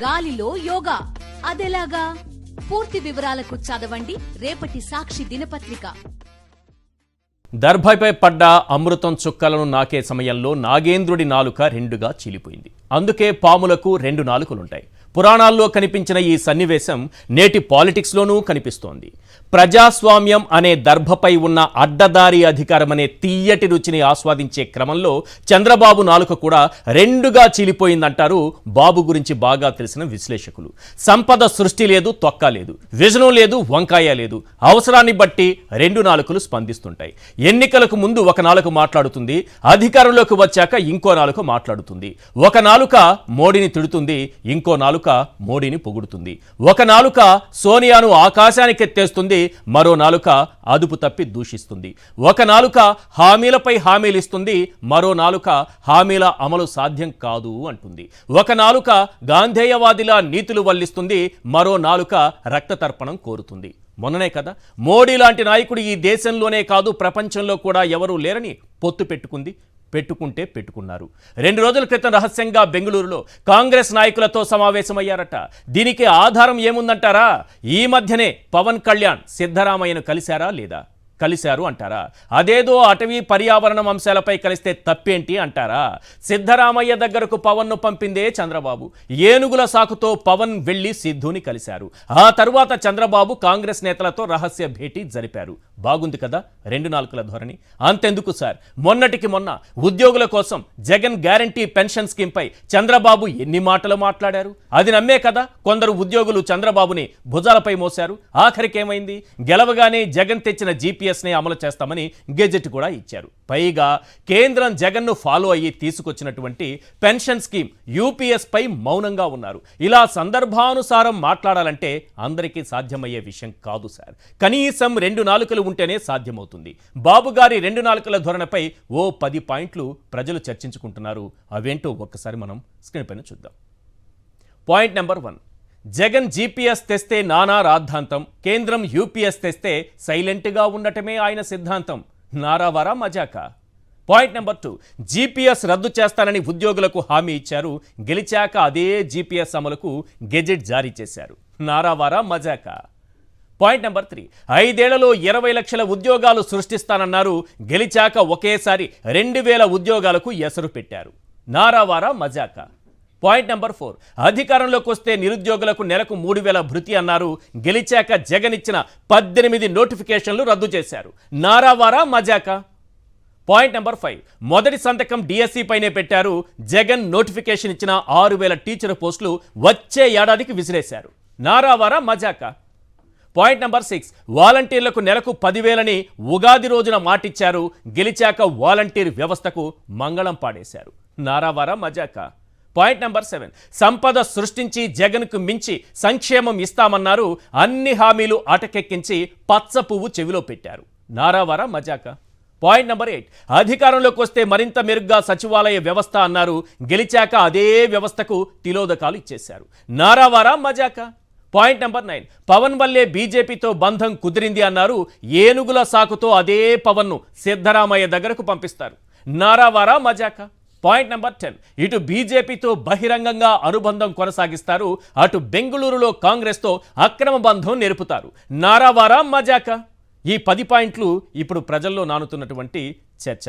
గాలిలో యోగా అదెలాగా? పూర్తి వివరాలకు చదవండి రేపటి సాక్షి దినపత్రిక. దర్భపై పడ్డ అమృతం చుక్కలను నాకే సమయంలో నాగేంద్రుడి నాలుక రెండుగా చీలిపోయింది. అందుకే పాములకు రెండు నాలుకలుంటాయి. పురాణాల్లో కనిపించిన ఈ సన్నివేశం నేటి పాలిటిక్స్లోనూ కనిపిస్తోంది. ప్రజాస్వామ్యం అనే దర్భపై ఉన్న అడ్డదారి అధికారం అనే తీయటి రుచిని ఆస్వాదించే క్రమంలో చంద్రబాబు నాలుక కూడా రెండుగా చీలిపోయిందంటారు బాబు గురించి బాగా తెలిసిన విశ్లేషకులు. సంపద సృష్టి లేదు, తొక్క లేదు, విజనం లేదు, వంకాయ లేదు. అవసరాన్ని బట్టి రెండు నాలుకలు స్పందిస్తుంటాయి. ఎన్నికలకు ముందు ఒక నాలుక మాట్లాడుతుంది, అధికారంలోకి వచ్చాక ఇంకో నాలుక మాట్లాడుతుంది. ఒక నాలుక మోడీని తిడుతుంది, ఇంకో నాలుక మోడీని పొగుడుతుంది. ఒక నాలుక సోనియాను ఆకాశానికెత్తేస్తుంది, మరో నాలుక అదుపు తప్పి దూషిస్తుంది. ఒక నాలుక హామీలపై హామీలిస్తుంది, మరో నాలుక హామీల అమలు సాధ్యం కాదు అంటుంది. ఒక నాలుక గాంధేయవాదిలా నీతులు వల్లిస్తుంది, మరో నాలుక రక్తతర్పణం కోరుతుంది. మొన్ననే కదా మోడీ లాంటి నాయకుడు ఈ దేశంలోనే కాదు ప్రపంచంలో కూడా ఎవరూ లేరని పొత్తు పెట్టుకుంటే పెట్టుకున్నారు. 2 రోజుల క్రితం రహస్యంగా బెంగళూరులో కాంగ్రెస్ నాయకులతో సమావేశమయ్యారట. దీనికి ఆధారం ఏముందంటారా? ఈ మధ్యనే పవన్ కళ్యాణ్ సిద్ధరామయ్యను కలిశారా లేదా? కలిశారు అంటారా? అదేదో అటవీ పర్యావరణం అంశాలపై కలిస్తే తప్పేంటి అంటారా? సిద్ధరామయ్య దగ్గరకు పవన్ను పంపిందే చంద్రబాబు. ఏనుగుల సాకుతో పవన్ వెళ్లి సిద్ధుని కలిశారు. ఆ తరువాత చంద్రబాబు కాంగ్రెస్ నేతలతో రహస్య భేటీ జరిపారు. బాగుంది కదా రెండు నాలుకల ధోరణి. అంతెందుకు సార్, మొన్నటికి మొన్న ఉద్యోగుల కోసం జగన్ గ్యారంటీ పెన్షన్ స్కీమ్ పై చంద్రబాబు ఎన్ని మాటలు మాట్లాడారు. అది నమ్మే కదా కొందరు ఉద్యోగులు చంద్రబాబుని భుజాలపై మోశారు. ఆఖరికేమైంది? గెలవగానే జగన్ తెచ్చిన జీపీఎస్ని అమలు చేస్తామని గెజెట్ కూడా ఇచ్చారు. పైగా కేంద్రం జగన్ను ఫాలో అయ్యి తీసుకొచ్చినటువంటి పెన్షన్ స్కీమ్ యూపీఎస్ పై మౌనంగా ఉన్నారు. ఇలా సందర్భానుసారం మాట్లాడాలంటే అందరికీ సాధ్యమయ్యే విషయం కాదు సార్. కనీసం రెండు నాలుకలు ఉంటేనే సాధ్యమవుతుంది. బాబు గారి రెండు నాలుకల ధోరణిపై ఓ 10 పాయింట్లు ప్రజలు చర్చించుకుంటున్నారు. అవేంటో ఒక్కసారి మనం స్క్రీన్ పైన చూద్దాం. పాయింట్ నెంబర్ 1, జగన్ జీపీఎస్ తెస్తే నానా రాద్ధాంతం, కేంద్రం యూపీఎస్ తెస్తే సైలెంట్గా ఉండటమే ఆయన సిద్ధాంతం. నారావారా మజాకా? పాయింట్ నెంబర్ 2, జీపీఎస్ రద్దు చేస్తానని ఉద్యోగులకు హామీ ఇచ్చారు. గెలిచాక అదే జీపీఎస్ అమలుకు గెజెట్ జారీ చేశారు. నారావారా మజాకా? పాయింట్ నెంబర్ 3, 5 ఏళ్లలో 20 లక్షల ఉద్యోగాలు సృష్టిస్తానన్నారు. గెలిచాక ఒకేసారి 2000 ఉద్యోగాలకు ఎసరు పెట్టారు. నారావారా మజాకా? పాయింట్ నెంబర్ 4, అధికారంలోకి వస్తే నిరుద్యోగులకు నెలకు 3000 భృతి అన్నారు. గెలిచాక జగన్ ఇచ్చిన 18 నోటిఫికేషన్లు రద్దు చేశారు. నారావారా మజాకా? పాయింట్ నెంబర్ 5, మొదటి సంతకం డిఎస్సి పైనే పెట్టారు. జగన్ నోటిఫికేషన్ ఇచ్చిన 6000 టీచర్ పోస్టులు వచ్చే ఏడాదికి విసిరేశారు. నారావారా మజాకా? పాయింట్ నెంబర్ 6, వాలంటీర్లకు నెలకు 10,000ని ఉగాది రోజున మాటిచ్చారు. గెలిచాక వాలంటీర్ వ్యవస్థకు మంగళం పాడేశారు. నారావారా మజాకా? పాయింట్ నెంబర్ 7, సంపద సృష్టించి జగన్కు మించి సంక్షేమం ఇస్తామన్నారు. అన్ని హామీలు అటకెక్కించి పచ్చ పువ్వు చెవిలో పెట్టారు. నారావారా మజాకా? పాయింట్ నెంబర్ 8, అధికారంలోకి వస్తే మరింత మెరుగ్గా సచివాలయ వ్యవస్థ అన్నారు. గెలిచాక అదే వ్యవస్థకు తిలోదకాలు ఇచ్చేశారు. నారావారా మజాకా? పాయింట్ నెంబర్ 9, పవన్ వల్లే బీజేపీతో బంధం కుదిరింది అన్నారు. ఏనుగుల సాకుతో అదే పవన్ను సిద్ధరామయ్య దగ్గరకు పంపిస్తారు. నారావారా మజాకా? పాయింట్ నెంబర్ 10, ఇటు బీజేపీతో బహిరంగంగా అనుబంధం కొనసాగిస్తారు, అటు బెంగళూరులో కాంగ్రెస్తో అక్రమ బంధం నెరుపుతారు. నారావారా మజాకా? ఈ 10 పాయింట్లు ఇప్పుడు ప్రజల్లో నానుతున్నటువంటి చర్చ.